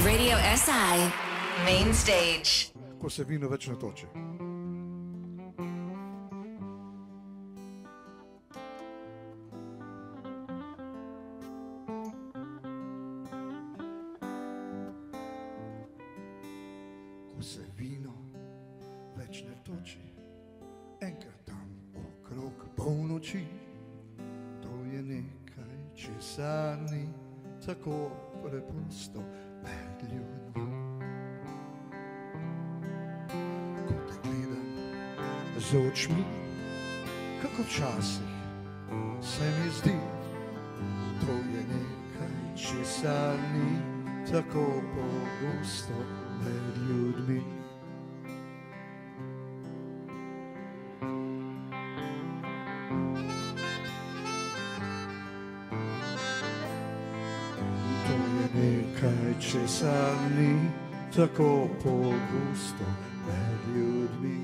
Radio SI Main Stage. Ko se vino več ne toči. Ko se vino več ne toči, enkrat tam okrog polnoči, to je nekaj, česar ni tako preprosto med ljudmi. Ko te gledam z očmi, kako včasih se mi zdi, to je nekaj, česar ni tako pogosto med ljudmi. To je nekaj, česar ni tako pogosto med ljudmi.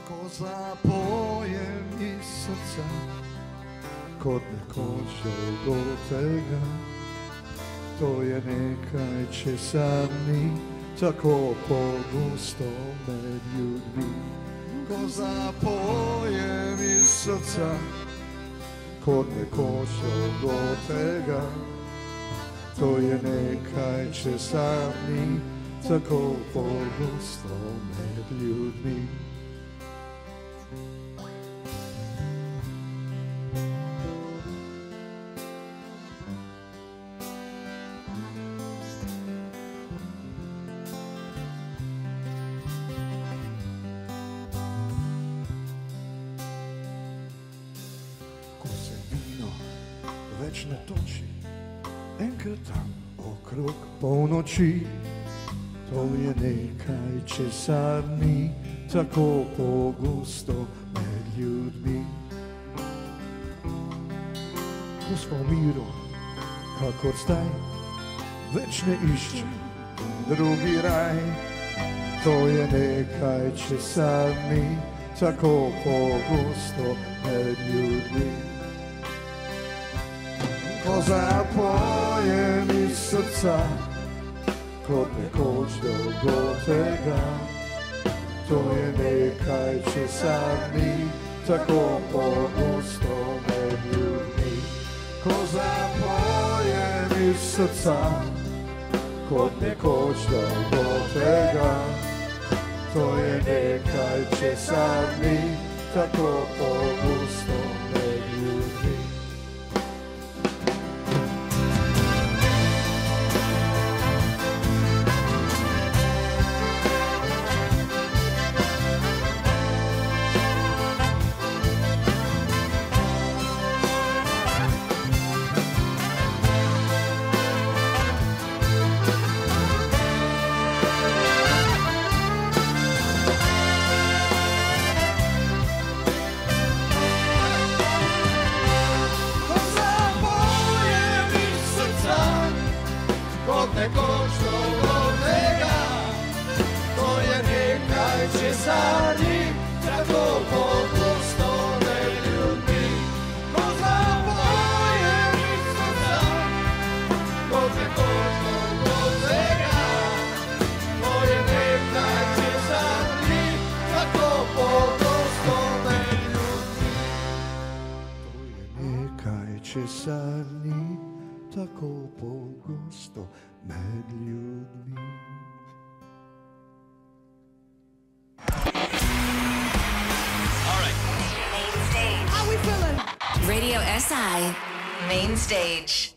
Ko zapojem iz srca, kot nekoč dolgotega, to je nekaj, česar ni tako pogosto med ljudmi. Ko zapojem iz srca, kot nekoč dolgotega, to je nekaj, česar ni tako pogosto med ljudmi. Več ne toči, enkrat tam okrog polnoči, to je nekaj, česar ni tako pogosto med ljudmi. Ko smo v miru, kakor zdaj, več ne iščem drugi raj, to je nekaj, česar ni tako pogosto med ljudmi. Ko zapojem iz srca, kot nekoč dolgotega, to je nekaj, česar ni tako pogosto med ljudmi. Ko zapojem iz srca, kot nekoč dolgotega, to je nekaj, česar ni tako pogosto med ljudmi. Nekoč dolgotega, to je nekaj, česar ni tako pogosto med ljudmi. Ko zapojem iz srca, kot nekoč dolgotega, to je nekaj, česar ni tako pogosto med ljudmi. To je nekaj, česar ni tako pogosto med ljudmi. All right. Main Stage. How we feeling? Radio SI Main Stage.